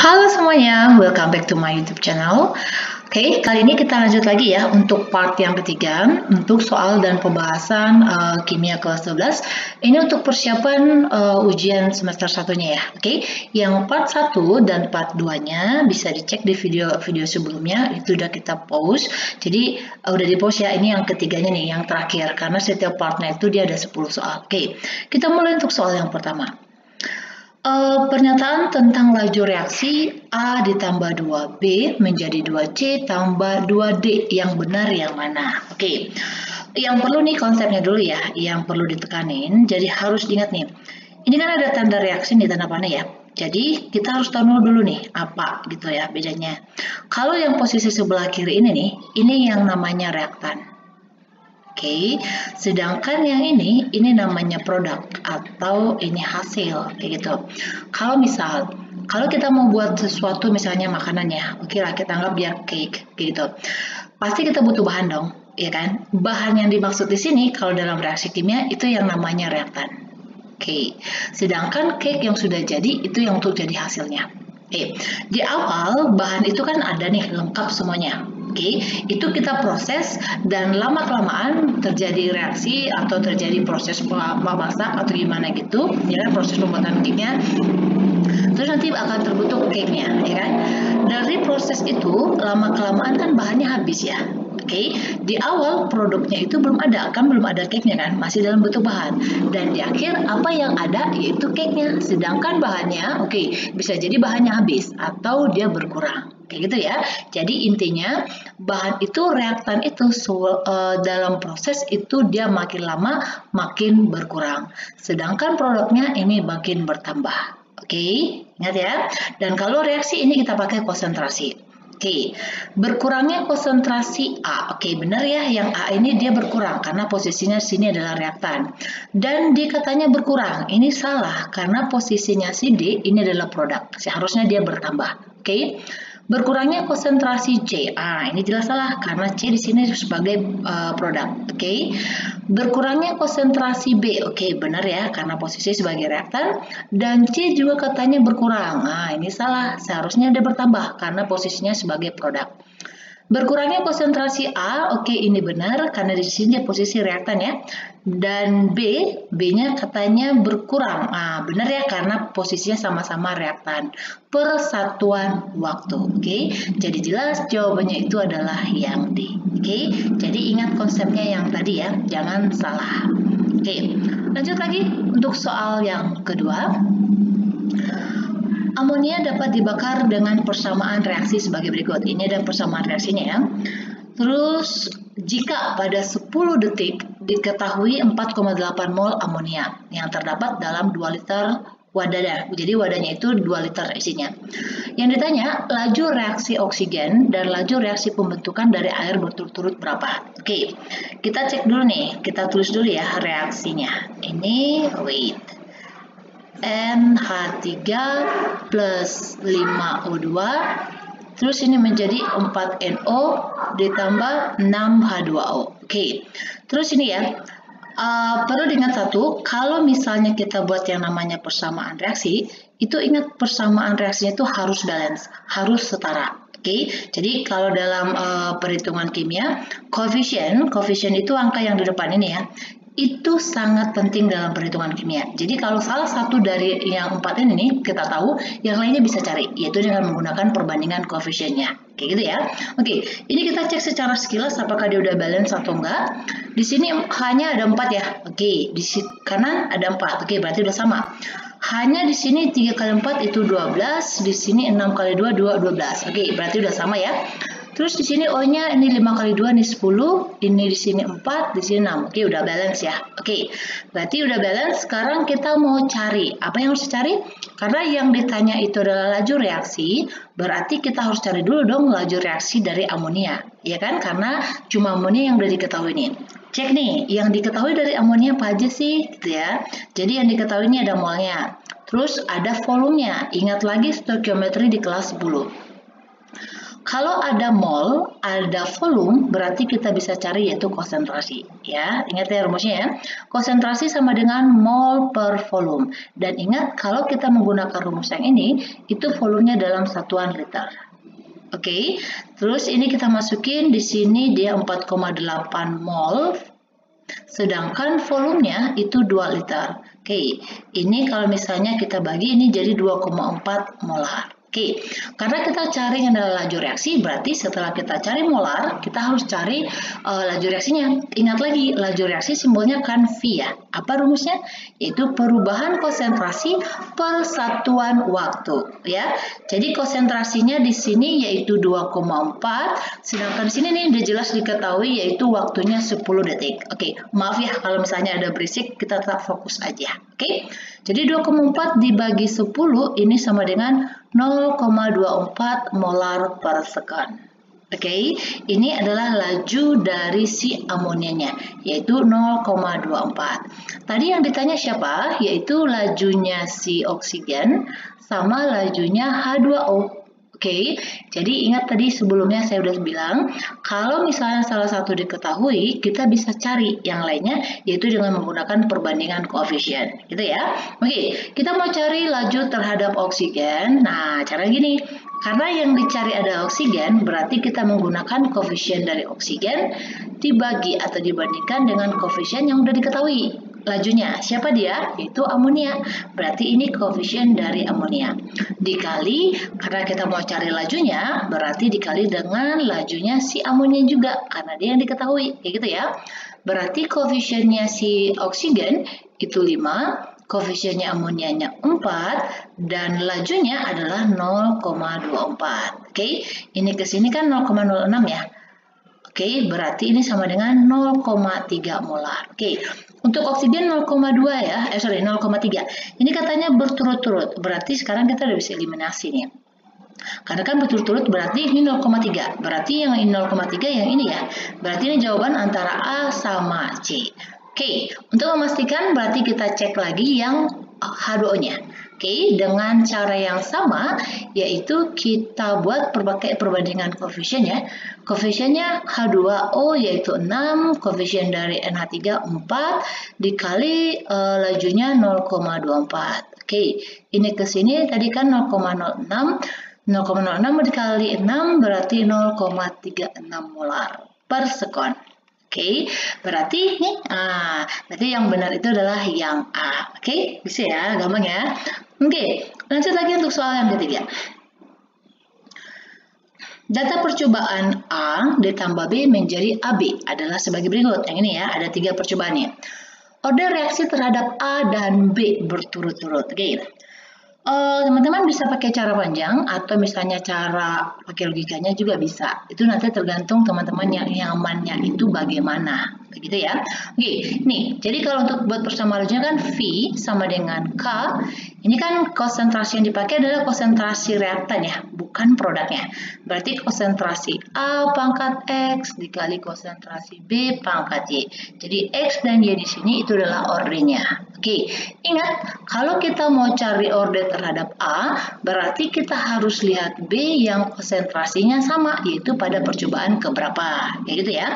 Halo semuanya, welcome back to my YouTube channel. Oke, kali ini kita lanjut lagi ya untuk part yang ketiga, untuk soal dan pembahasan kimia kelas 12. Ini untuk persiapan ujian semester satunya ya. Oke, yang part 1 dan part 2-nya bisa dicek di video sebelumnya, itu udah kita post. Jadi udah di post ya, ini yang ketiganya nih, yang terakhir, karena setiap partnya itu dia ada 10 soal. Oke, kita mulai untuk soal yang pertama. Pernyataan tentang laju reaksi A ditambah 2B menjadi 2C tambah 2D, yang benar yang mana? Oke, yang perlu nih konsepnya dulu ya, yang perlu ditekanin, jadi harus diingat nih, ini kan ada tanda reaksi nih, tanda panah ya, jadi kita harus tahu dulu nih, apa gitu ya bedanya. Kalau yang posisi sebelah kiri ini nih, ini yang namanya reaktan. Oke, sedangkan yang ini namanya produk atau ini hasil, kayak gitu. Kalau kita mau buat sesuatu misalnya makanan ya, oke lah kita anggap dia cake, kayak gitu. Pasti kita butuh bahan dong, ya kan? Bahan yang dimaksud di sini kalau dalam reaksi kimia itu yang namanya reaktan. Oke, sedangkan cake yang sudah jadi itu yang untuk jadi hasilnya. Oke, di awal bahan itu kan ada nih lengkap semuanya. Oke, itu kita proses dan lama-kelamaan terjadi reaksi atau terjadi proses memasak atau gimana gitu, ya kan, proses pembuatan cake-nya. Terus nanti akan terbentuk cake-nya, ya kan. Dari proses itu lama-kelamaan kan bahannya habis ya. Oke, di awal produknya itu belum ada cake-nya kan, masih dalam bentuk bahan. Dan di akhir apa yang ada yaitu cake-nya. Sedangkan bahannya, bisa jadi bahannya habis atau dia berkurang. Kayak gitu ya. Jadi intinya bahan itu, reaktan itu dalam proses itu dia makin lama makin berkurang. Sedangkan produknya ini makin bertambah. Oke, ingat ya. Dan kalau reaksi ini kita pakai konsentrasi. Oke, berkurangnya konsentrasi A. Oke, benar ya, yang A ini dia berkurang karena posisinya sini adalah reaktan. Dan D katanya berkurang. Ini salah karena posisinya si D ini adalah produk. Seharusnya dia bertambah. Oke. Berkurangnya konsentrasi C. Ini jelas salah karena C di sini sebagai produk. Oke. Berkurangnya konsentrasi B. Oke, benar ya karena posisi sebagai reaktan. Dan C juga katanya berkurang. Ini salah. Seharusnya dia bertambah karena posisinya sebagai produk. Berkurangnya konsentrasi A, ini benar karena di sini posisi reaktan ya. Dan B-nya katanya berkurang. Benar ya karena posisinya sama-sama reaktan. Persatuan waktu. Jadi jelas jawabannya itu adalah yang D. Jadi ingat konsepnya yang tadi ya, jangan salah. Lanjut lagi untuk soal yang kedua. Amonia dapat dibakar dengan persamaan reaksi sebagai berikut. Ini ada persamaan reaksinya ya. Terus jika pada 10 detik diketahui 4,8 mol amonia yang terdapat dalam 2 liter wadahnya. Jadi wadahnya itu 2 liter isinya. Yang ditanya laju reaksi oksigen dan laju reaksi pembentukan dari air berturut-turut berapa? Kita cek dulu nih. Kita tulis dulu ya reaksinya. Ini NH3 plus 5O2, terus ini menjadi 4NO ditambah 6H2O. Terus ini ya, perlu diingat satu, kalau misalnya kita buat yang namanya persamaan reaksi, itu ingat persamaan reaksinya itu harus balance, harus setara. Jadi kalau dalam perhitungan kimia, koefisien itu angka yang di depan ini ya, itu sangat penting dalam perhitungan kimia. Jadi kalau salah satu dari yang 4 ini nih kita tahu, yang lainnya bisa cari, yaitu dengan menggunakan perbandingan koefisiennya. Kayak gitu ya. Ini kita cek secara sekilas apakah dia udah balance atau enggak. Di sini hanya ada 4 ya. Di kanan ada 4. Berarti udah sama. Hanya di sini 3 kali 4 itu 12, di sini 6 kali 2 12. Berarti udah sama ya. Terus di sini O-nya ini 5 kali 2 ini 10, ini di sini 4, di sini 6. Udah balance ya. Berarti udah balance. Sekarang kita mau cari. Apa yang harus dicari? Karena yang ditanya itu adalah laju reaksi, berarti kita harus cari dulu dong laju reaksi dari amonia. Ya kan? Karena cuma amonia yang udah diketahui nih. Cek nih, yang diketahui dari amonia apa aja sih? Gitu ya. Jadi yang diketahui ini ada molnya. Terus ada volumenya. Ingat lagi stoikiometri di kelas 10. Kalau ada mol, ada volume, berarti kita bisa cari yaitu konsentrasi. Ya, ingat ya rumusnya ya. Konsentrasi sama dengan mol per volume. Dan ingat kalau kita menggunakan rumus yang ini, itu volumenya dalam satuan liter. Oke, terus ini kita masukin di sini dia 4,8 mol, sedangkan volumenya itu 2 liter. Oke, ini kalau misalnya kita bagi ini jadi 2,4 molar. Oke, karena kita cari yang adalah laju reaksi, berarti setelah kita cari molar, kita harus cari laju reaksinya. Ingat lagi, laju reaksi simbolnya kan V ya. Apa rumusnya? Yaitu perubahan konsentrasi per satuan waktu. Ya, jadi konsentrasinya di sini yaitu 2,4, sedangkan di sini nih udah jelas diketahui yaitu waktunya 10 detik. Oke, maaf ya kalau misalnya ada berisik, kita tetap fokus aja. Oke, jadi 2,4 dibagi 10 ini sama dengan 0,24 molar per second. Oke, ini adalah laju dari si amonianya, yaitu 0,24. Tadi yang ditanya siapa? Yaitu lajunya si oksigen sama lajunya H2O. Oke, jadi ingat tadi sebelumnya saya udah bilang, kalau misalnya salah satu diketahui, kita bisa cari yang lainnya, yaitu dengan menggunakan perbandingan koefisien, gitu ya. Oke, kita mau cari laju terhadap oksigen. Nah, cara gini, karena yang dicari ada oksigen, berarti kita menggunakan koefisien dari oksigen dibagi atau dibandingkan dengan koefisien yang udah diketahui. Lajunya, siapa dia? Itu amonia. Berarti ini koefisien dari amonia. Dikali, karena kita mau cari lajunya, berarti dikali dengan lajunya si amonia juga, karena dia yang diketahui. Kayak gitu ya. Berarti koefisiennya si oksigen itu 5, koefisiennya amonianya 4, dan lajunya adalah 0,24. Oke, ini ke sini kan 0,06 ya. Oke, berarti ini sama dengan 0,3 molar. Oke, untuk oksigen 0,2 ya, 0,3. Ini katanya berturut-turut, berarti sekarang kita udah bisa eliminasi nih. Karena kan berturut-turut berarti ini 0,3. Berarti yang ini 0,3 yang ini ya. Berarti ini jawaban antara A sama C. Oke, untuk memastikan berarti kita cek lagi yang H2O-nya. Oke, dengan cara yang sama, yaitu kita buat pakai perbandingan koefisien ya. Koefisiennya H2O yaitu 6, koefisien dari NH3 4, dikali lajunya 0,24. Oke, ini ke sini tadi kan 0,06, 0,06 dikali 6 berarti 0,36 molar per sekon. Oke, berarti nih, berarti yang benar itu adalah yang A. Oke, bisa ya, gampang ya. Oke, lanjut lagi untuk soal yang ketiga. Data percobaan A ditambah B menjadi AB adalah sebagai berikut. Yang ini ya, ada 3 percobaan nih. Order reaksi terhadap A dan B berturut-turut. Oke, teman-teman bisa pakai cara panjang atau misalnya cara pakai logikanya juga bisa. Itu nanti tergantung teman-teman yang nyamannya itu bagaimana. Begitu ya. Oke, nih. Jadi kalau untuk buat persama lajunya kan V sama dengan K. Ini kan konsentrasi yang dipakai adalah konsentrasi reaktan ya, bukan produknya. Berarti konsentrasi A pangkat X dikali konsentrasi B pangkat Y. Jadi X dan Y di sini itu adalah ordernya. Oke, ingat kalau kita mau cari order terhadap A, berarti kita harus lihat B yang konsentrasinya sama, yaitu pada percobaan keberapa. Kayak gitu ya.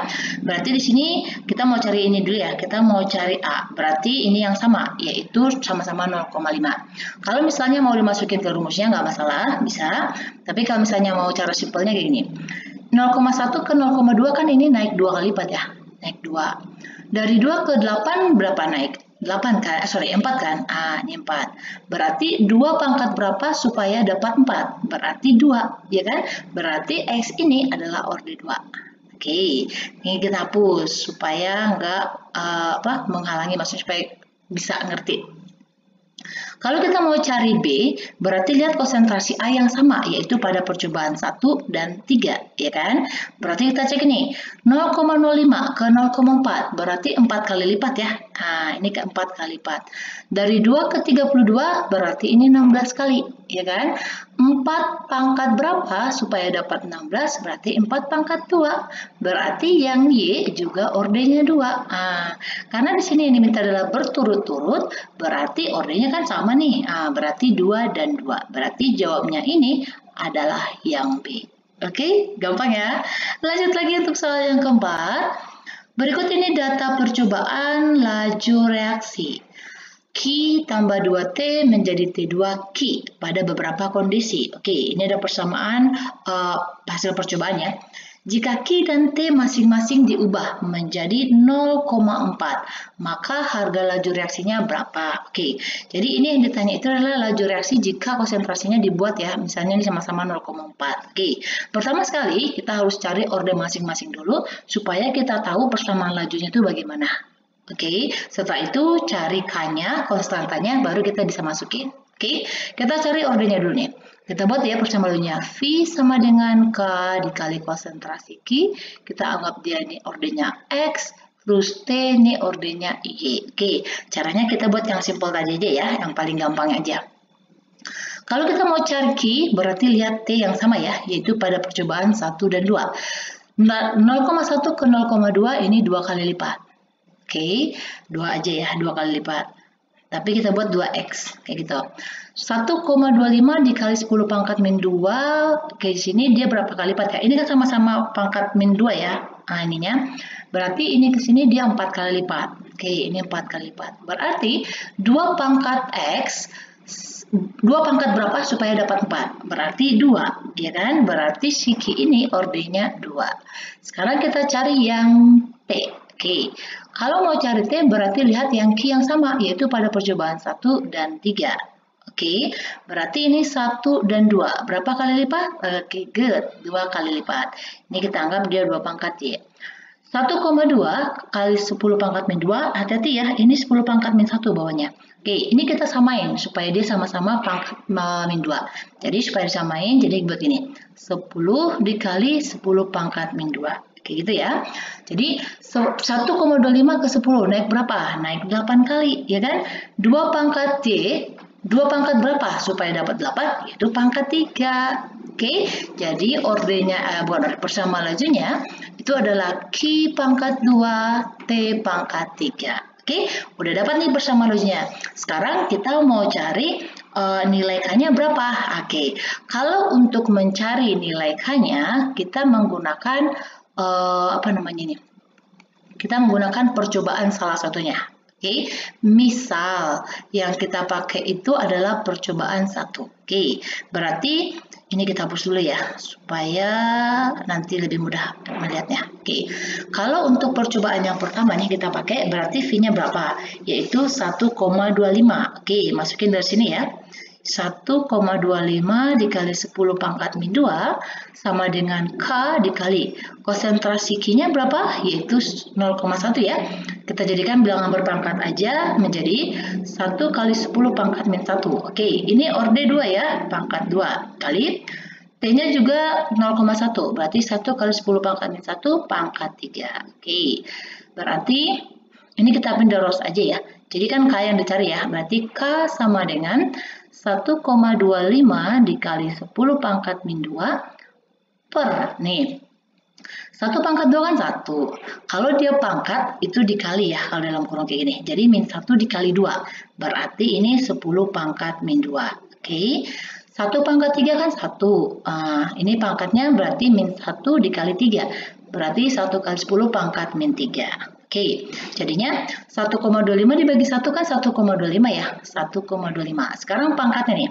Berarti di sini kita mau cari ini dulu ya, kita mau cari A. Berarti ini yang sama, yaitu sama-sama 0,5. Kalau misalnya mau dimasukin ke rumusnya nggak masalah, bisa. Tapi kalau misalnya mau cara simpelnya kayak gini. 0,1 ke 0,2 kan ini naik 2 kali lipat ya. Naik 2. Dari 2 ke 8 berapa naik? 8 kan? 4 kan? Ini 4. Berarti 2 pangkat berapa supaya dapat 4? Berarti 2, ya kan? Berarti X ini adalah order 2. Oke, ini kita hapus supaya nggak menghalangi, maksudnya supaya bisa ngerti. Kalau kita mau cari B, berarti lihat konsentrasi A yang sama, yaitu pada percobaan 1 dan 3, ya kan? Berarti kita cek ini, 0,05 ke 0,4, berarti 4 kali lipat ya. Nah, ini ke 4 kali lipat. Dari 2 ke 32, berarti ini 16 kali, ya kan? 4 pangkat berapa supaya dapat 16, berarti 4 pangkat 2. Berarti yang Y juga ordernya 2. Nah, karena di sini yang diminta adalah berturut-turut, berarti ordernya kan sama nih, berarti 2 dan 2. Berarti jawabnya ini adalah yang B. Oke, gampang ya. Lanjut lagi untuk soal yang keempat. Berikut ini data percobaan laju reaksi. Q tambah 2T menjadi T2 Q pada beberapa kondisi. Oke, ini ada persamaan hasil percobaan ya. Jika Q dan T masing-masing diubah menjadi 0,4, maka harga laju reaksinya berapa? Oke, jadi ini yang ditanya itu adalah laju reaksi jika konsentrasinya dibuat ya, misalnya ini sama-sama 0,4. Oke, pertama sekali kita harus cari orde masing-masing dulu supaya kita tahu persamaan lajunya itu bagaimana. Oke, setelah itu cari K-nya, konstantanya, baru kita bisa masukin. Oke, kita cari ordenya dulu nih. Kita buat ya persamaannya. V sama dengan K dikali konsentrasi Q. Kita anggap dia ini ordenya X, plus T ini ordenya Y. Oke, caranya kita buat yang simpel tadi aja ya, yang paling gampang aja. Kalau kita mau cari Q, berarti lihat T yang sama ya, yaitu pada percobaan 1 dan 2. 0,1 ke 0,2 ini 2 kali lipat. Oke, 2 aja ya, 2 kali lipat. Tapi kita buat 2X, kayak gitu. 1,25 dikali 10 pangkat min 2, ke sini dia berapa kali lipat ya? Ini kan sama-sama pangkat min 2 ya, nah ininya. Berarti ini ke sini dia 4 kali lipat. Oke, ini 4 kali lipat. Berarti 2 pangkat X, 2 pangkat berapa supaya dapat 4? Berarti 2, ya kan? Berarti si Q ini ordenya 2. Sekarang kita cari yang T. Oke, kalau mau cari T berarti lihat yang Q yang sama, yaitu pada percobaan 1 dan 3. Oke, berarti ini 1 dan 2. Berapa kali lipat? Oke, good. 2 kali lipat. Ini kita anggap dia 2 pangkat Y. 1,2 kali 10 pangkat min 2, hati-hati ya, ini 10 pangkat min 1 bawahnya. Oke, ini kita samain supaya dia sama-sama pangkat min 2. Jadi supaya disamain, jadi buat ini. 10 dikali 10 pangkat min 2. Kayak gitu ya. Jadi 1,25 ke 10 naik berapa? Naik 8 kali, ya kan? 2 pangkat Y, 2 pangkat berapa supaya dapat 8? Yaitu pangkat 3. Oke, jadi ordenya persamaan lajunya itu adalah Q pangkat 2, T pangkat 3. Oke, udah dapat nih persamaan lajunya. Sekarang kita mau cari nilai K-nya berapa? Oke, kalau untuk mencari nilai K-nya kita menggunakan kita menggunakan percobaan salah satunya. Oke, misal yang kita pakai itu adalah percobaan 1. Oke, berarti ini kita hapus dulu ya supaya nanti lebih mudah melihatnya. Oke, kalau untuk percobaan yang pertama nih kita pakai berarti V-nya berapa? Yaitu 1,25. Oke, masukin dari sini ya. 1,25 dikali 10 pangkat min 2 sama dengan K dikali konsentrasi Q-nya berapa? Yaitu 0,1 ya. Kita jadikan bilangan berpangkat aja menjadi 1 kali 10 pangkat min 1. Oke, ini orde 2 ya, pangkat 2 kali T-nya juga 0,1, berarti 1 kali 10 pangkat min 1 pangkat 3. Oke, berarti ini kita pindah rows aja ya. Jadi kan K yang dicari ya, berarti K sama dengan 1,25 dikali 10 pangkat min 2 per, nih, 1 pangkat 2 kan 1. Kalau dia pangkat, itu dikali ya, kalau dalam kurung kayak gini. Jadi min 1 dikali 2, berarti ini 10 pangkat min 2. Oke, 1 pangkat 3 kan 1. Ini pangkatnya berarti min 1 dikali 3, berarti 1 kali 10 pangkat min 3. Oke, jadinya 1,25 dibagi 1 kan 1,25 ya, 1,25. Sekarang pangkatnya nih,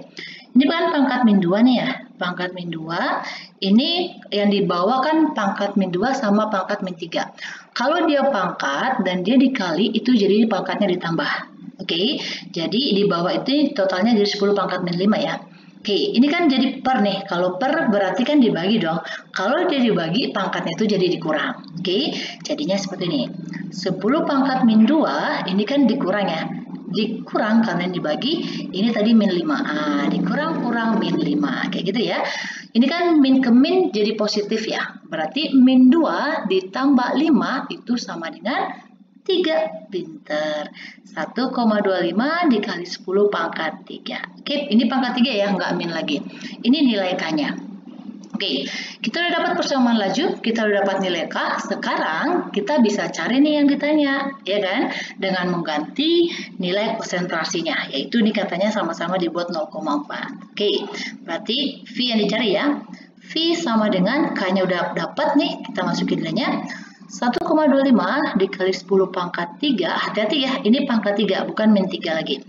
ini kan pangkat min 2 nih ya, pangkat min 2, ini yang di bawah kan pangkat min 2 sama pangkat min 3. Kalau dia pangkat dan dia dikali, itu jadi pangkatnya ditambah. Oke, jadi di bawah itu totalnya jadi 10 pangkat min 5 ya. Oke, ini kan jadi per nih. Kalau per berarti kan dibagi dong. Kalau dia dibagi, pangkatnya itu jadi dikurang. Oke, jadinya seperti ini. 10 pangkat min 2, ini kan dikurang ya. Dikurang karena dibagi, ini tadi min 5. Dikurang-kurang min 5. Kayak gitu ya. Ini kan min ke min jadi positif ya. Berarti min 2 ditambah 5 itu sama dengan 3. Pinter. 1,25 dikali 10 pangkat 3. Oke, ini pangkat 3 ya, nggak min lagi. Ini nilai K-nya. Oke, kita udah dapat persamaan laju, kita udah dapat nilai K. Sekarang kita bisa cari nih yang ditanya, ya kan? Dengan mengganti nilai konsentrasinya, yaitu ini katanya sama-sama dibuat 0,4. Oke, berarti V yang dicari ya. V V sama dengan K-nya udah dapat nih, kita masukin nilainya. 1,25 dikali 10 pangkat 3, hati-hati ya, ini pangkat 3, bukan min 3 lagi.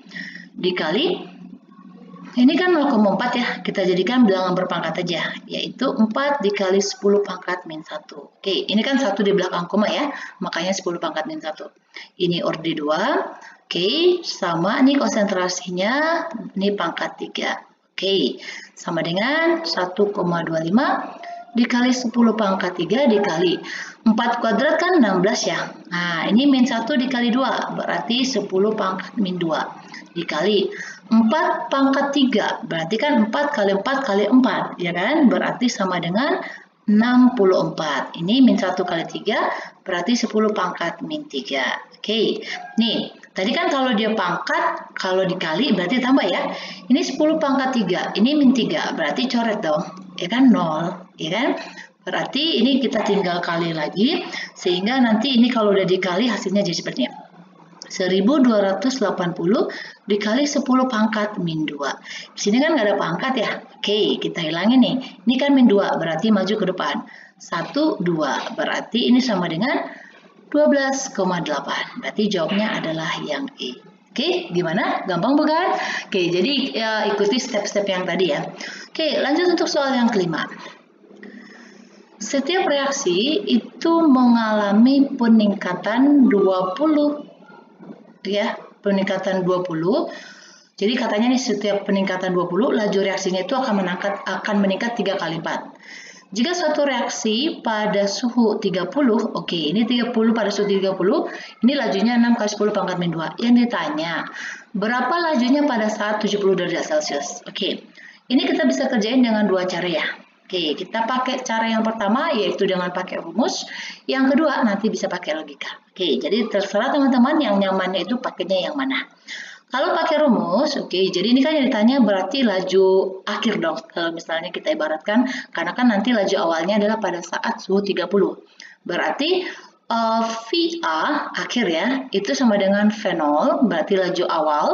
Dikali, ini kan 0,4 ya, kita jadikan bilangan berpangkat aja, yaitu 4 dikali 10 pangkat min 1. Oke, ini kan 1 di belakang koma ya, makanya 10 pangkat min 1. Ini ordi 2, oke, sama ini konsentrasinya, ini pangkat 3. Oke, sama dengan 1,25 dikali 10 pangkat 3 dikali 4 kuadrat kan 16 ya. Nah, ini min 1 dikali 2, berarti 10 pangkat min 2. Dikali 4 pangkat 3, berarti kan 4 kali 4 kali 4, ya kan? Berarti sama dengan 64. Ini min 1 kali 3, berarti 10 pangkat min 3. Oke, nih, tadi kan kalau dia pangkat, kalau dikali berarti tambah ya. Ini 10 pangkat 3, ini min 3, berarti coret dong. Ya kan 0, ya kan? Berarti ini kita tinggal kali lagi, sehingga nanti ini kalau udah dikali hasilnya jadi seperti ini. 1280 dikali 10 pangkat min 2. Di sini kan nggak ada pangkat ya. Oke, kita hilangin nih. Ini kan min 2, berarti maju ke depan. 1, 2, berarti ini sama dengan 12,8. Berarti jawabnya adalah yang E. Oke, gimana? Gampang bukan? Oke, jadi ya, ikuti step-step yang tadi ya. Oke, lanjut untuk soal yang kelima. Setiap reaksi itu mengalami peningkatan 20, ya, peningkatan 20. Jadi katanya nih setiap peningkatan 20, laju reaksinya itu akan meningkat 3 kali lipat. Jika suatu reaksi pada suhu 30, oke, ini 30 pada suhu 30, ini lajunya 6 kali 10 pangkat min 2. Yang ditanya, berapa lajunya pada saat 70 derajat Celcius? Oke, ini kita bisa kerjain dengan dua cara ya. Oke, kita pakai cara yang pertama, yaitu dengan pakai rumus. Yang kedua, nanti bisa pakai logika. Oke, jadi terserah teman-teman yang nyamannya itu pakainya yang mana. Kalau pakai rumus, oke, jadi ini kan yang ditanya berarti laju akhir dong. Kalau misalnya kita ibaratkan, karena kan nanti laju awalnya adalah pada saat suhu 30. Berarti VA akhir ya, itu sama dengan V0, berarti laju awal,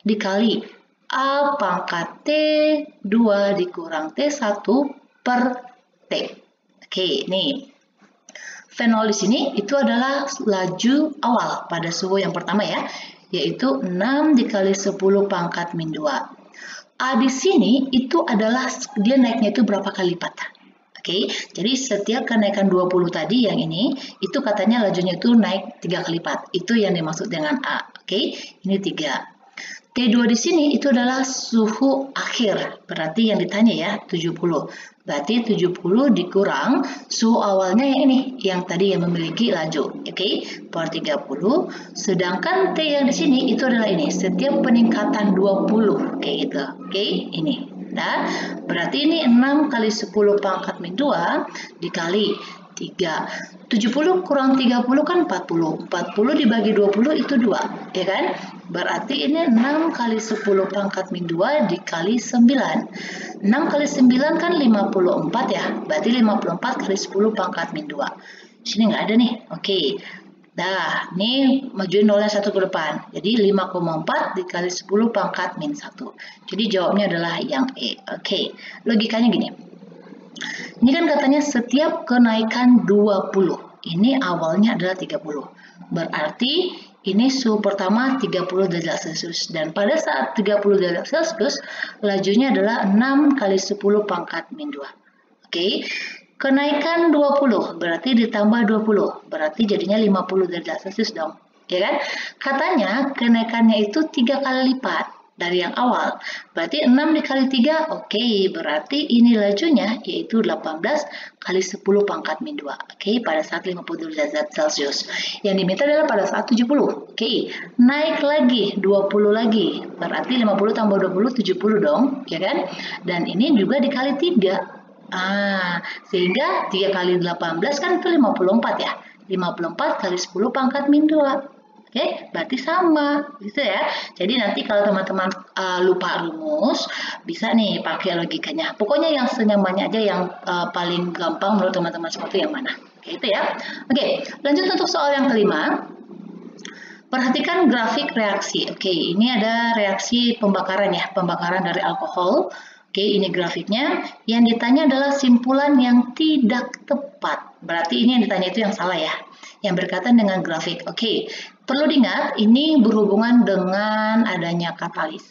dikali A pangkat T2 dikurang T1 per T. Oke, nih. V0 di sini itu adalah laju awal pada suhu yang pertama ya, yaitu 6 dikali 10 pangkat min 2. A di sini itu adalah dia naiknya itu berapa kali lipat. Oke, jadi setiap kenaikan 20 tadi yang ini, itu katanya lajunya itu naik 3 kali lipat. Itu yang dimaksud dengan A. Oke, ini 3. T2 di sini itu adalah suhu akhir, berarti yang ditanya ya 70. Berarti 70 dikurang suhu awalnya yang ini, yang tadi yang memiliki laju. Oke, per 30. Sedangkan T yang di sini itu adalah ini, setiap peningkatan 20 kayak gitu. Oke, ini. Nah, berarti ini 6 kali 10 pangkat min 2 dikali 3. 70 kurang 30 kan 40. 40 dibagi 20 itu 2, ya kan? Berarti ini 6 kali 10 pangkat min 2 dikali 9. 6 kali 9 kan 54 ya. Berarti 54 kali 10 pangkat min 2. Di sini nggak ada nih. Oke. Nah, ini majuin nolnya 1 ke depan. Jadi 5,4 dikali 10 pangkat min 1. Jadi jawabnya adalah yang E. Oke. Logikanya gini. Ini kan katanya setiap kenaikan 20. Ini awalnya adalah 30. Berarti ini suhu pertama 30 derajat Celcius. Dan pada saat 30 derajat Celcius, lajunya adalah 6 kali 10 pangkat min 2. Oke. Kenaikan 20, berarti ditambah 20. Berarti jadinya 50 derajat Celcius dong. Ya kan? Katanya kenaikannya itu 3 kali lipat dari yang awal. Berarti 6 dikali 3, oke, berarti ini lajunya yaitu 18 kali 10 pangkat min 2. Oke, pada saat 50 derajat Celcius. Yang diminta adalah pada saat 70. Oke, naik lagi 20 lagi. Berarti 50 tambah 20 70 dong, ya kan? Dan ini juga dikali 3. Sehingga 3 kali 18 kan itu 54 ya. 54 kali 10 pangkat min 2. Oke, berarti sama, gitu ya. Jadi nanti kalau teman-teman lupa rumus, bisa nih pakai logikanya. Pokoknya yang senyamannya aja, yang paling gampang menurut teman-teman seperti yang mana. Oke, itu ya. Oke, lanjut untuk soal yang kelima. Perhatikan grafik reaksi. Oke, ini ada reaksi pembakaran ya, pembakaran dari alkohol. Oke, ini grafiknya. Yang ditanya adalah simpulan yang tidak tepat. Berarti ini yang ditanya itu yang salah ya. Yang berkaitan dengan grafik. Oke, perlu diingat ini berhubungan dengan adanya katalis.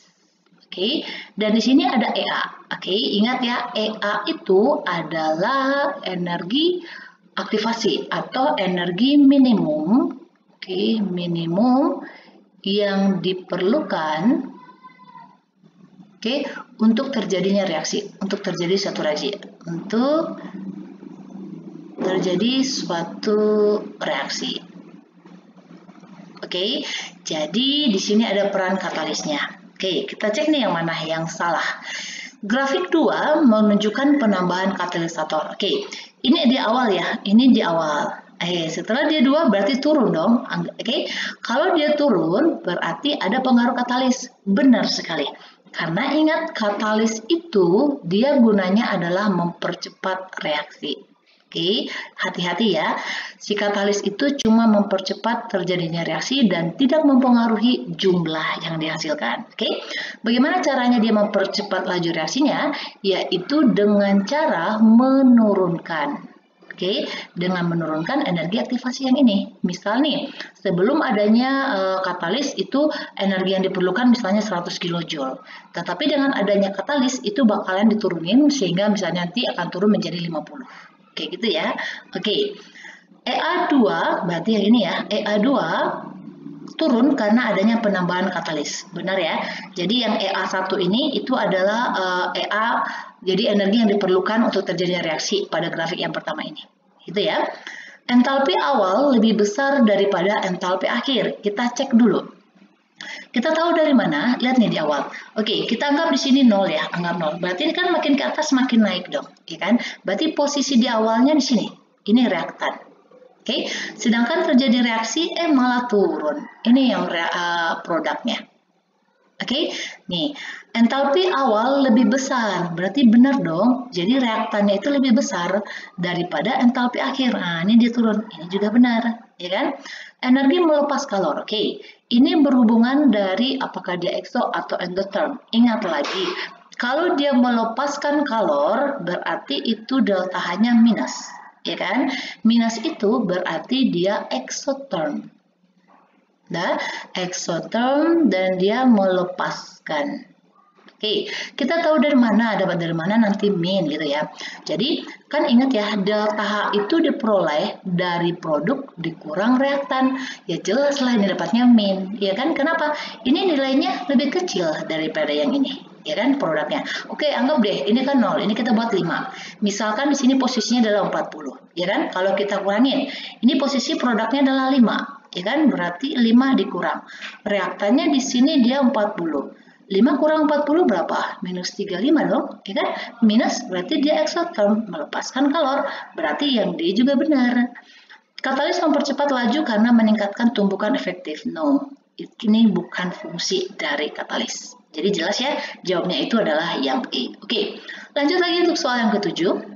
Oke, dan di sini ada EA. Oke, ingat ya, EA itu adalah energi aktivasi atau energi minimum. Oke, minimum yang diperlukan untuk terjadinya reaksi, untuk terjadi suatu reaksi, untuk terjadi suatu reaksi. Oke, jadi di sini ada peran katalisnya. Oke, kita cek nih yang mana yang salah. Grafik 2 menunjukkan penambahan katalisator. Oke, ini di awal ya, ini di awal. Setelah dia 2 berarti turun dong. Oke, kalau dia turun berarti ada pengaruh katalis. Benar sekali. Karena ingat, katalis itu dia gunanya adalah mempercepat reaksi. Oke, hati-hati ya. Si katalis itu cuma mempercepat terjadinya reaksi dan tidak mempengaruhi jumlah yang dihasilkan. Oke, bagaimana caranya dia mempercepat laju reaksinya? Yaitu dengan cara menurunkan. Oke, dengan menurunkan energi aktivasi yang ini. Misal nih, sebelum adanya katalis itu energi yang diperlukan misalnya 100 kJ. Tetapi dengan adanya katalis itu bakalan diturunin sehingga misalnya nanti akan turun menjadi 50. Oke, gitu ya. Oke. EA2 berarti yang ini ya. EA2 turun karena adanya penambahan katalis. Benar ya. Jadi yang EA1 ini itu adalah EA, jadi energi yang diperlukan untuk terjadinya reaksi pada grafik yang pertama ini. Gitu ya. Entalpi awal lebih besar daripada entalpi akhir. Kita cek dulu. Kita tahu dari mana? Lihat nih di awal. Oke, kita anggap di sini 0 ya, anggap 0. Berarti ini kan makin ke atas makin naik dong, ya kan? Berarti posisi di awalnya di sini. Ini reaktan. Oke, sedangkan terjadi reaksi malah turun. Ini yang produknya. Oke, nih entalpi awal lebih besar, berarti benar dong. Jadi reaktannya itu lebih besar daripada entalpi akhir. Nah, ini dia turun. Ini juga benar, ya kan? Energi melepas kalor. Oke, ini berhubungan dari apakah dia exo atau endotherm. Ingat lagi, kalau dia melepaskan kalor, berarti itu delta H-nya minus, ya kan? Minus itu berarti dia exotherm. Nah, exotherm dan dia melepaskan. Oke, kita tahu dari mana, dapat dari mana nanti min gitu ya. Jadi, kan ingat ya, delta H itu diperoleh dari produk dikurang reaktan. Ya jelas lah ini dapatnya min, ya kan? Kenapa? Ini nilainya lebih kecil daripada yang ini, ya kan, produknya. Oke, anggap deh, ini kan 0, ini kita buat 5. Misalkan di sini posisinya adalah 40, ya kan? Kalau kita kurangin, ini posisi produknya adalah 5. Ya kan, berarti 5 dikurang. Reaktannya di sini dia 40. 5 kurang 40 berapa? Minus 35 dong, ya kan? Minus berarti dia exotherm, melepaskan kalor. Berarti yang D juga benar. Katalis mempercepat laju karena meningkatkan tumbukan efektif. No, ini bukan fungsi dari katalis. Jadi jelas ya, jawabnya itu adalah yang E. Oke, lanjut lagi untuk soal yang ke-7.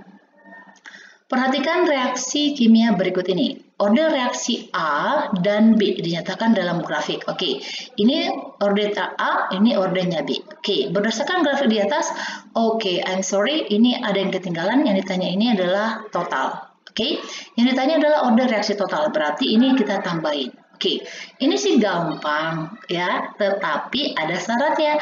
Perhatikan reaksi kimia berikut ini. Order reaksi A dan B dinyatakan dalam grafik. Oke, ini order A, ini ordernya B. Oke, berdasarkan grafik di atas, I'm sorry, ini ada yang ketinggalan. Yang ditanya ini adalah total. Oke, yang ditanya adalah order reaksi total. Berarti ini kita tambahin. Oke, ini sih gampang ya, tetapi ada syaratnya.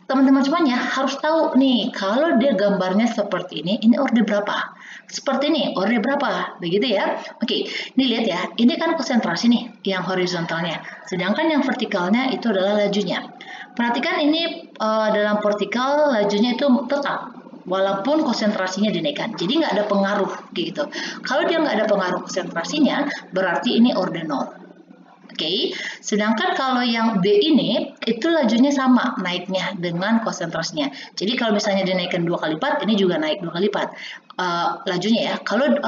Teman-teman semuanya harus tahu nih, kalau dia gambarnya seperti ini order berapa? Seperti ini, order berapa? Begitu ya. Oke, ini lihat ya, ini kan konsentrasi nih, yang horizontalnya. Sedangkan yang vertikalnya itu adalah lajunya. Perhatikan ini dalam vertikal lajunya itu tetap, walaupun konsentrasinya dinaikkan. Jadi nggak ada pengaruh gitu. Kalau dia nggak ada pengaruh konsentrasinya, berarti ini order 0. Oke, sedangkan kalau yang B ini itu lajunya sama naiknya dengan konsentrasinya. Jadi kalau misalnya dinaikkan 2 kali lipat, ini juga naik 2 kali lipat lajunya ya. Kalau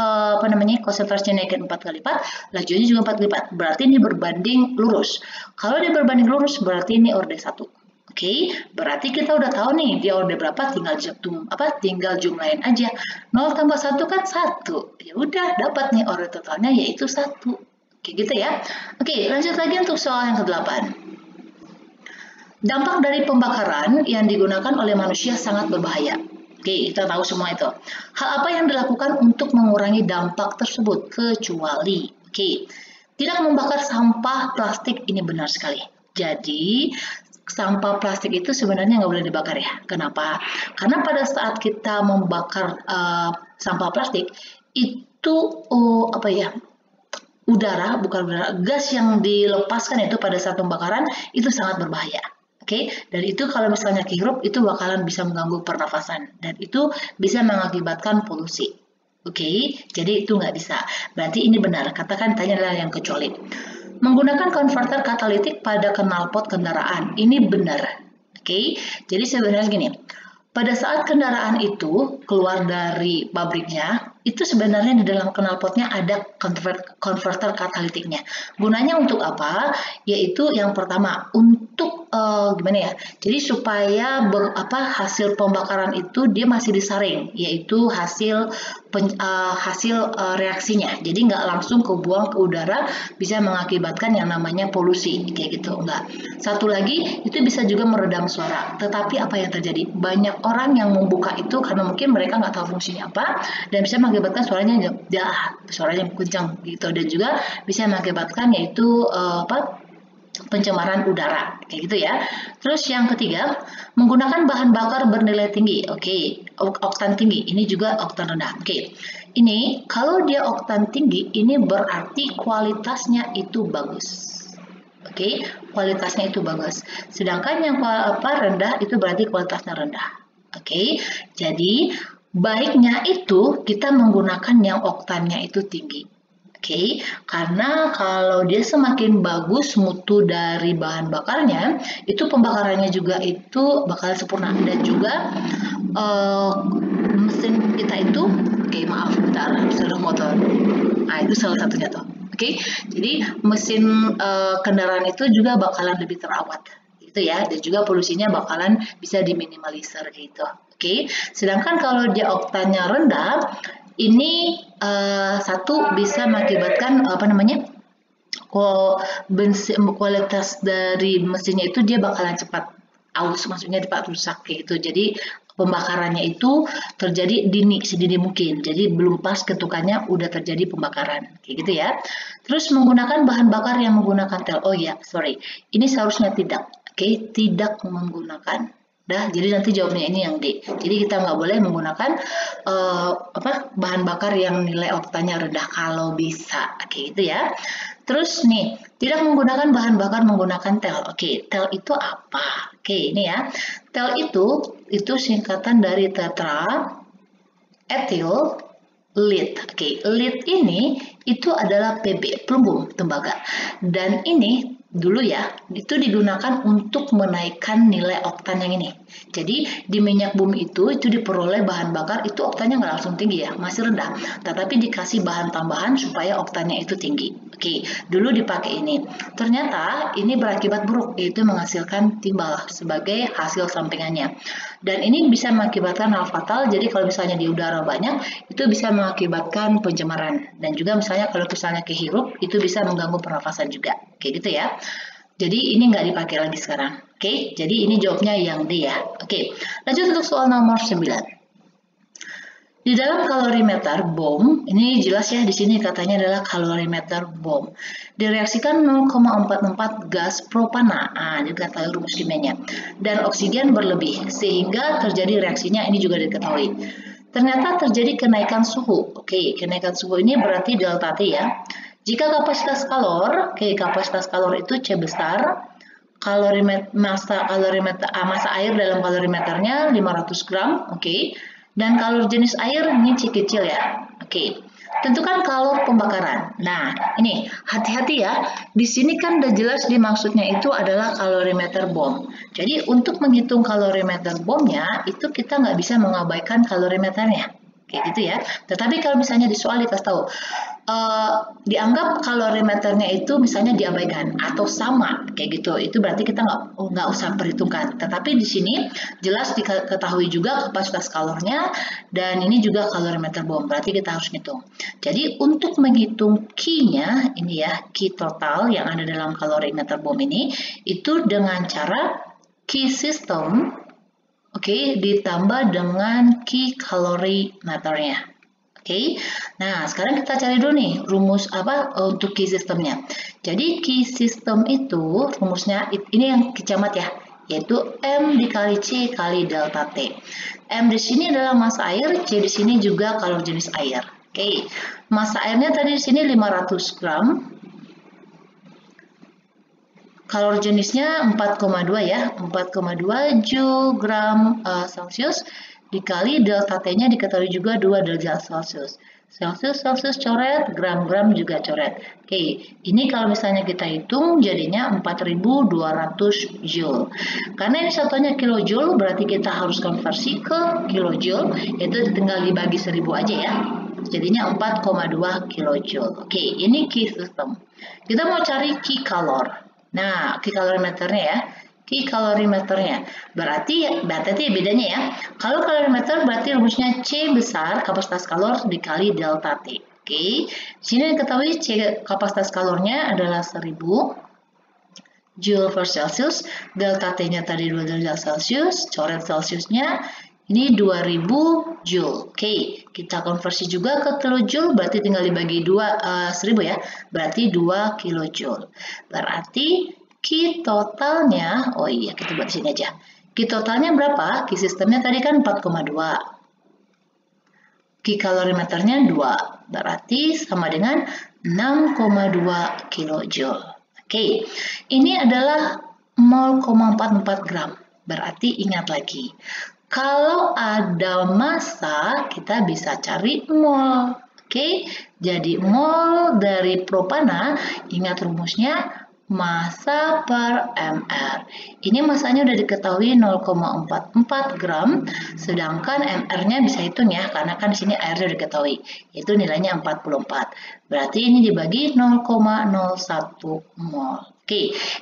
konsentrasinya naikkan 4 kali lipat, lajunya juga 4 kali lipat. Berarti ini berbanding lurus. Kalau dia berbanding lurus, berarti ini order 1. Oke, berarti kita udah tahu nih dia order berapa, tinggal jumlahin aja. 0 tambah 1 kan 1. Ya udah dapat nih order totalnya yaitu 1. Oke, gitu ya. Oke, lanjut lagi untuk soal yang ke-8. Dampak dari pembakaran yang digunakan oleh manusia sangat berbahaya. Oke, kita tahu semua itu. Hal apa yang dilakukan untuk mengurangi dampak tersebut? Kecuali, tidak membakar sampah plastik, ini benar sekali. Jadi, sampah plastik itu sebenarnya nggak boleh dibakar ya. Kenapa? Karena pada saat kita membakar sampah plastik, itu gas yang dilepaskan itu pada saat pembakaran itu sangat berbahaya. Dan itu kalau misalnya kehirup itu bakalan bisa mengganggu pernafasan dan itu bisa mengakibatkan polusi. Jadi itu nggak bisa. Berarti ini benar. Katakan tanya adalah yang kecuali. Menggunakan konverter katalitik pada knalpot kendaraan ini benar. Jadi sebenarnya gini. Pada saat kendaraan itu keluar dari pabriknya, itu sebenarnya di dalam knalpotnya ada konverter katalitiknya. Gunanya untuk apa? Yaitu yang pertama untuk jadi supaya hasil pembakaran itu dia masih disaring, yaitu hasil reaksinya. Jadi nggak langsung kebuang ke udara, bisa mengakibatkan yang namanya polusi kayak gitu. Enggak. Satu lagi itu bisa juga meredam suara. Tetapi apa yang terjadi? Banyak orang yang membuka itu karena mungkin mereka nggak tahu fungsinya apa dan bisa mengakibatkan suaranya kencang gitu, dan juga bisa mengakibatkan yaitu pencemaran udara kayak gitu ya. Terus yang ketiga, menggunakan bahan bakar bernilai tinggi. Oktan tinggi, ini juga oktan rendah. Ini kalau dia oktan tinggi, ini berarti kualitasnya itu bagus. Kualitasnya itu bagus. Sedangkan yang rendah itu berarti kualitasnya rendah. Jadi baiknya itu kita menggunakan yang oktannya itu tinggi. Karena kalau dia semakin bagus mutu dari bahan bakarnya, itu pembakarannya juga itu bakal sempurna, dan juga mesin kita itu, maaf, bentar, sudah motor. Nah, itu salah satunya tuh. Jadi mesin kendaraan itu juga bakalan lebih terawat, gitu ya, dan juga polusinya bakalan bisa diminimalisir gitu. Sedangkan kalau dia oktannya rendah, ini satu bisa mengakibatkan kualitas dari mesinnya itu dia bakalan cepat aus, maksudnya cepat rusak gitu. Jadi pembakarannya itu terjadi sedini mungkin. Jadi belum pas ketukannya udah terjadi pembakaran kayak gitu ya. Terus menggunakan bahan bakar yang menggunakan tel. Ini seharusnya tidak. Tidak menggunakan. Jadi nanti jawabnya ini yang D. Jadi kita nggak boleh menggunakan bahan bakar yang nilai oktannya rendah kalau bisa, gitu ya. Terus nih, tidak menggunakan bahan bakar menggunakan tel. Tel itu apa? Ini ya. Tel itu singkatan dari tetra ethyl lead. Lead ini itu adalah Pb, pelembung tembaga. Dan ini dulu ya, itu digunakan untuk menaikkan nilai oktan yang ini. Jadi di minyak bumi itu diperoleh bahan bakar itu oktannya nggak langsung tinggi ya, masih rendah. Tetapi dikasih bahan tambahan supaya oktannya itu tinggi. Dulu dipakai ini. Ternyata ini berakibat buruk, yaitu menghasilkan timbal sebagai hasil sampingannya. Dan ini bisa mengakibatkan hal fatal. Jadi kalau misalnya di udara banyak, itu bisa mengakibatkan pencemaran. Dan juga misalnya kalau misalnya kehirup, itu bisa mengganggu pernafasan juga. Gitu ya. Jadi ini nggak dipakai lagi sekarang. Jadi ini jawabnya yang D ya. Lanjut untuk soal nomor 9. Di dalam kalorimeter bom, ini jelas ya, di sini katanya adalah kalorimeter bom. Direaksikan 0,44 gas propana, diketahui rumus kimianya, dan oksigen berlebih, sehingga terjadi reaksinya, ini juga diketahui. Ternyata terjadi kenaikan suhu. Kenaikan suhu ini berarti delta T ya. Jika kapasitas kalor itu C besar, massa air dalam kalorimeternya 500 gram, dan kalor jenis air ini C kecil ya. Tentukan kalor pembakaran. Nah, ini hati-hati ya. Di sini kan udah jelas dimaksudnya itu adalah kalorimeter bom. Jadi untuk menghitung kalorimeter bomnya itu kita nggak bisa mengabaikan kalorimeternya. Gitu ya. Tetapi kalau misalnya di soal dikasih tahu dianggap kalorimeternya itu misalnya diabaikan atau sama kayak gitu, itu berarti kita nggak usah perhitungkan. Tetapi di sini jelas diketahui juga kapasitas kalornya, dan ini juga kalorimeter bom, berarti kita harus hitung. Jadi untuk menghitung Q-nya ini ya, Q total yang ada dalam kalorimeter bom ini itu dengan cara key system, ditambah dengan key calorimeternya. Nah sekarang kita cari dulu nih rumus apa untuk key systemnya. Jadi key system itu rumusnya ini yang kecamat ya, yaitu M dikali C kali delta T. M di sini adalah massa air, C di sini juga kalor jenis air. Massa airnya tadi di sini 500 gram. Kalor jenisnya 4,2 ya, 4,2 Joule gram Celcius dikali delta T-nya diketahui juga 2 derajat Celcius. Celcius coret, gram juga coret. Ini kalau misalnya kita hitung jadinya 4200 Joule. Karena ini satunya kilojoule, berarti kita harus konversi ke kilojoule, yaitu tinggal dibagi 1000 aja ya. Jadinya 4,2 kilojoule. Ini key system. Kita mau cari key calor. Nah, key calorimeternya ya. Key calorimeternya. Berarti bedanya ya. Kalau calorimeter berarti rumusnya C besar kapasitas kalor dikali delta T. Di sini diketahui C kapasitas kalornya adalah 1000 Joule per Celsius. Delta T-nya tadi 2 derajat Celsius. Coret Celsiusnya ini 2000 Joule. Kita konversi juga ke kilojoule, berarti tinggal dibagi 1000 ya. Berarti 2 kilojoule. Berarti key totalnya, kita buat di sini aja. Key totalnya berapa? Key sistemnya tadi kan 4,2. Key calorimeternya 2. Berarti sama dengan 6,2 kilojoule. Ini adalah 0,44 gram. Berarti ingat lagi. Kalau ada massa, kita bisa cari mol. Jadi mol dari propana, ingat rumusnya massa per mr. Ini massanya udah diketahui 0,44 gram, sedangkan mr-nya bisa hitung ya, karena kan di sini airnya udah diketahui, itu nilainya 44. Berarti ini dibagi 0,01 mol.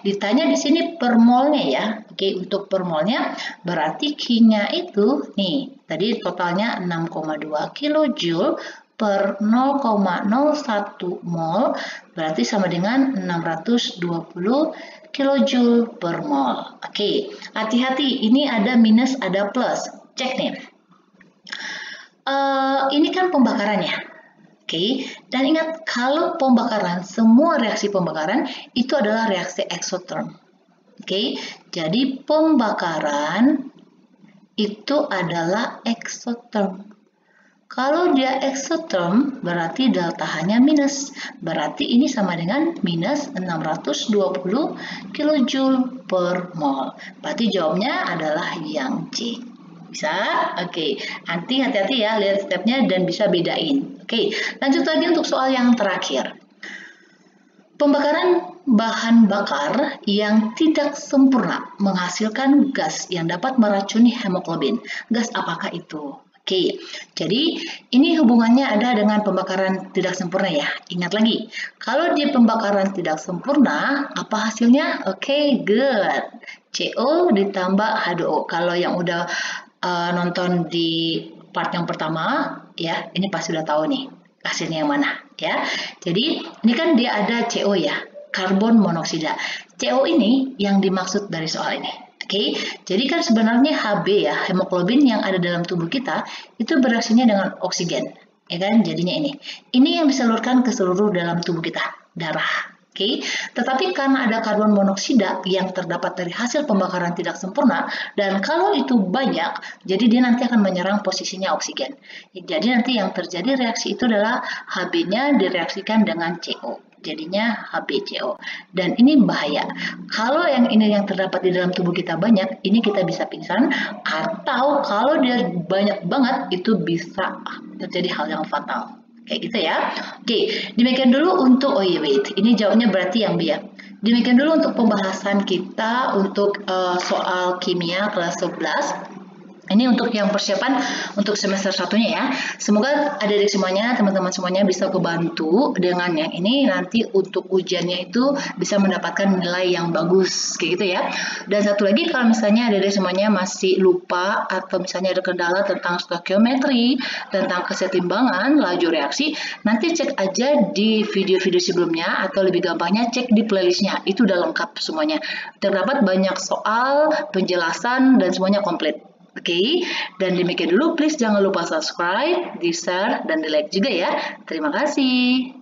Ditanya di sini per molnya ya. Untuk per molnya berarti Q-nya itu nih, tadi totalnya 6,2 kilojoule per 0,01 mol, berarti sama dengan 620 kilojoule per mol. Hati-hati, ini ada minus, ada plus. Cek nih. Ini kan pembakarannya. Dan ingat kalau pembakaran, semua reaksi pembakaran itu adalah reaksi eksoterm. Jadi pembakaran itu adalah eksoterm. Kalau dia eksoterm berarti delta H-nya minus. Berarti ini sama dengan minus 620 kilojoule per mol. Berarti jawabnya adalah yang C. Bisa? Nanti hati-hati ya, lihat stepnya dan bisa bedain. Lanjut lagi untuk soal yang terakhir. Pembakaran bahan bakar yang tidak sempurna menghasilkan gas yang dapat meracuni hemoglobin. Gas apakah itu? Jadi ini hubungannya ada dengan pembakaran tidak sempurna ya. Ingat lagi, kalau di pembakaran tidak sempurna, apa hasilnya? Good. CO ditambah H2O. Kalau yang udah nonton di part yang pertama, ya, ini pasti udah tahu nih hasilnya yang mana, ya. Jadi ini kan dia ada CO ya, karbon monoksida. CO ini yang dimaksud dari soal ini. Jadi kan sebenarnya Hb ya, hemoglobin yang ada dalam tubuh kita itu bereaksinya dengan oksigen, ya kan? Jadinya ini. Ini yang disalurkan ke seluruh dalam tubuh kita, darah. Tetapi karena ada karbon monoksida yang terdapat dari hasil pembakaran tidak sempurna, dan kalau itu banyak, jadi dia nanti akan menyerang posisinya oksigen. Jadi nanti yang terjadi reaksi itu adalah Hb-nya direaksikan dengan CO. Jadinya HbCO. Dan ini bahaya. Kalau yang ini yang terdapat di dalam tubuh kita banyak, ini kita bisa pingsan. Atau kalau dia banyak banget, itu bisa terjadi hal yang fatal. Kayak gitu ya. Demikian dulu untuk, ini jawabnya berarti yang B ya. Demikian dulu untuk pembahasan kita untuk soal kimia kelas 11. Ini untuk yang persiapan untuk semester satunya ya. Semoga adik-adik semuanya, teman-teman semuanya bisa kebantu dengan yang ini. Nanti untuk ujiannya itu bisa mendapatkan nilai yang bagus, kayak gitu ya. Dan satu lagi, kalau misalnya adik-adik semuanya masih lupa atau misalnya ada kendala tentang stoikiometri, tentang kesetimbangan, laju reaksi, nanti cek aja di video-video sebelumnya atau lebih gampangnya cek di playlistnya. Itu udah lengkap semuanya. Terdapat banyak soal, penjelasan, dan semuanya komplit. Oke, dan demikian dulu. Please jangan lupa subscribe, di-share, dan di-like juga ya. Terima kasih.